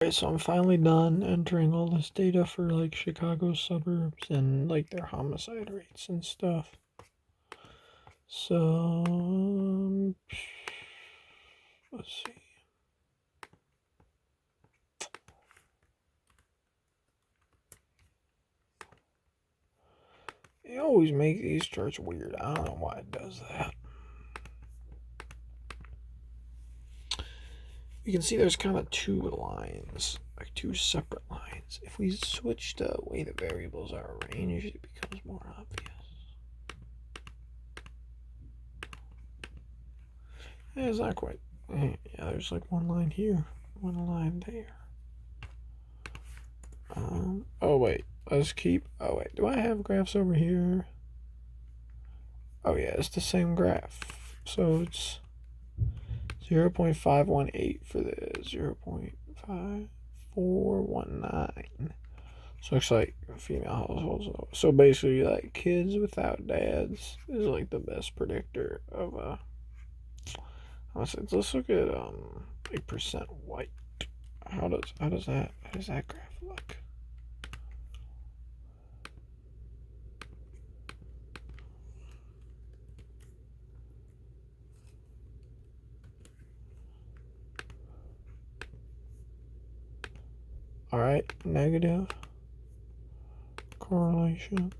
Alright, so I'm finally done entering all this data for like Chicago suburbs and like their homicide rates and stuff. So let's see. They always make these charts weird. I don't know why it does that. You can see there's kind of two lines, like two separate lines. If we switch the way the variables are arranged, it becomes more obvious. Yeah, it's not quite. Yeah, there's like one line here, one line there. Oh wait, let's keep. Oh wait, do I have graphs over here? Oh yeah, it's the same graph. So it's 0.518 for the 0.5419. So it's like female households. So basically, like kids without dads is like the best predictor of homicides. Let's look at like percent white. How does that graph look? All right, negative correlation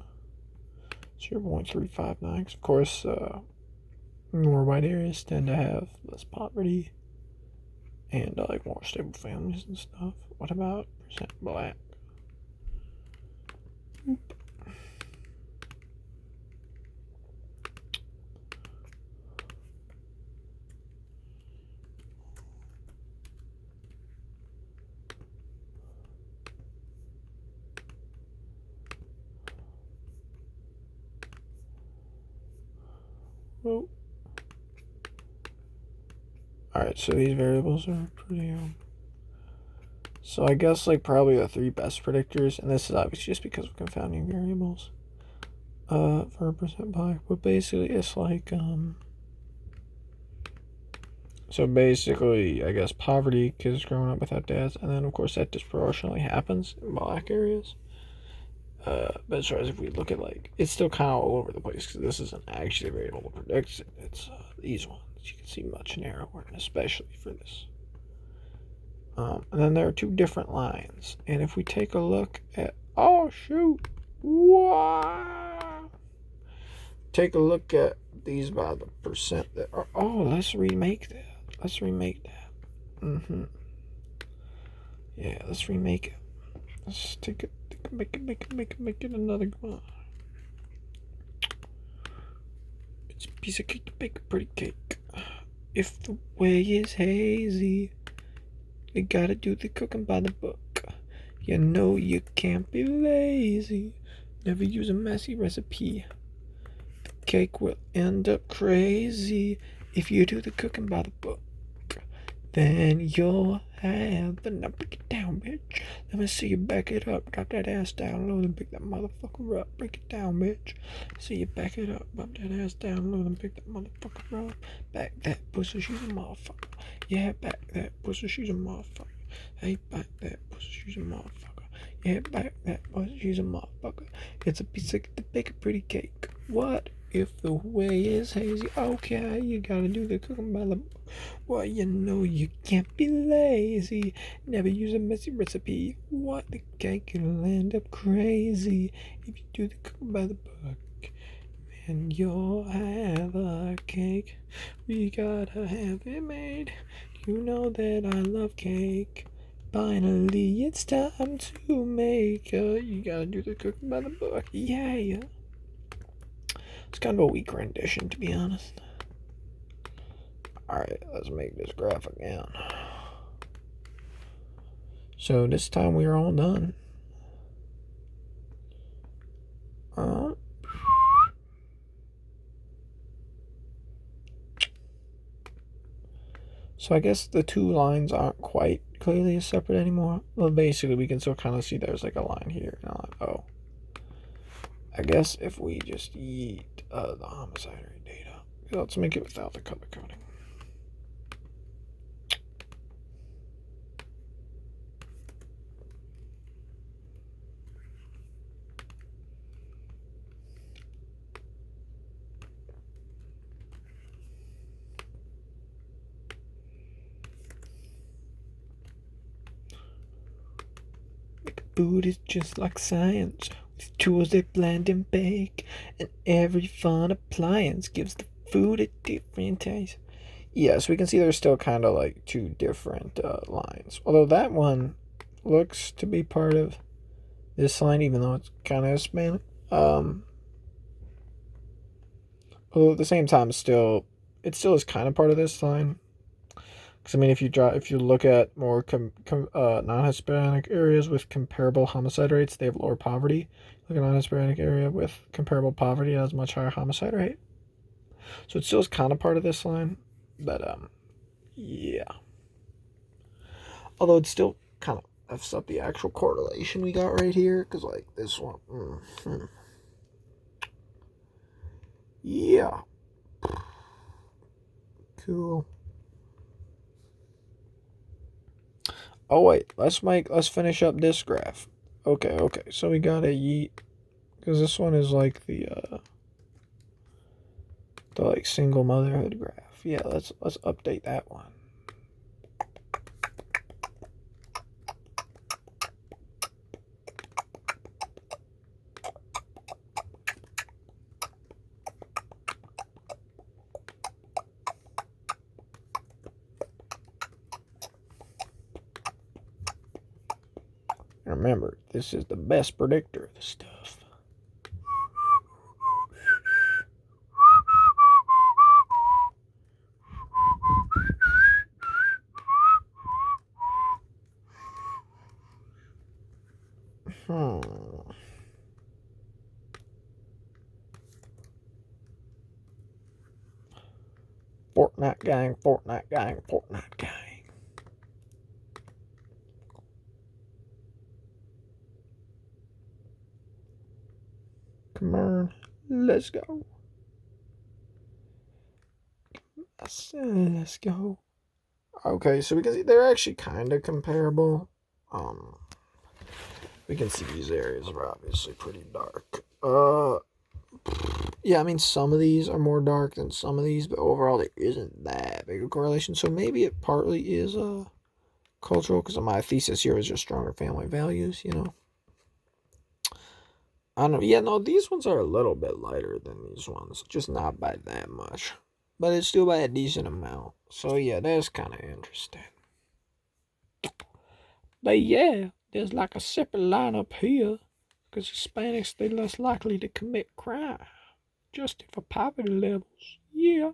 0.359. Of course, more white areas tend to have less poverty and like more stable families and stuff. What about percent black? Oop. Whoa. Alright, so these variables are pretty so I guess like probably the three best predictors, and this is obviously just because of confounding variables for percent black, but basically it's like so basically I guess poverty, kids growing up without dads, and then of course that disproportionately happens in black areas. But as far as if we look at like, it's still kind of all over the place because this isn't actually a variable to predict. It's these ones you can see much narrower, especially for this. And then there are two different lines, and if we take a look at take a look at these by the percent that are let's remake that. Yeah, let's remake it. Let's take it, make it another one. It's a piece of cake to bake a pretty cake. If the way is hazy, you gotta do the cooking by the book. You know you can't be lazy. Never use a messy recipe. The cake will end up crazy if you do the cooking by the book. Then you'll have the now break it down, bitch. Let me see you back it up. Drop that ass down low and pick that motherfucker up. Break it down, bitch. See you back it up. Bump that ass down low and pick that motherfucker up. Back that pussy, she's a motherfucker. Yeah, back that pussy, she's a motherfucker. Hey, back that pussy, she's a motherfucker. Yeah, back that pussy, she's a motherfucker. It's a piece of the bake a pretty cake. What if the way is hazy? Okay, you gotta do the cooking by the book. Well, you know you can't be lazy. Never use a messy recipe. What, the cake will end up crazy if you do the cooking by the book. And you'll have a cake. We gotta have it made. You know that I love cake. Finally, it's time to make it. You gotta do the cooking by the book. Yeah. It's kind of a weak rendition, to be honest. Alright, let's make this graph again. So this time we are all done. So I guess the two lines aren't quite clearly separate anymore. Well, basically we can still kind of see there's like a line here and a line. I guess if we just yeet the homicide rate data, let's make it without the color coding. Food is just like science, with tools that blend and bake, and every fun appliance gives the food a different taste. Yeah, so we can see there's still kind of like two different lines. Although that one looks to be part of this line, even though it's kind of Hispanic. Although at the same time, it still is kind of part of this line. Because I mean, if you look at more non-Hispanic areas with comparable homicide rates, they have lower poverty. Look at non-Hispanic area with comparable poverty, it has a much higher homicide rate. So it still is kind of part of this line, but yeah. Although it's still kind of f's up the actual correlation we got right here, because like this one, yeah, cool. Oh wait, let's finish up this graph. Okay. So we got a yeet, because this one is like the like single motherhood graph. Yeah, let's update that one. And remember, this is the best predictor of the stuff. Fortnite gang. Come on, let's go. Let's go. Okay, so we can see they're actually kind of comparable. We can see these areas are obviously pretty dark. Yeah, I mean some of these are more dark than some of these, but overall there isn't that big a correlation. So maybe it partly is cultural, because my thesis here is just stronger family values. I don't know. Yeah, no, these ones are a little bit lighter than these ones, just not by that much, but it's still by a decent amount. So yeah, that's kind of interesting. But yeah, there's like a separate line up here, because Hispanics, they're less likely to commit crime, just for poverty levels. Yeah.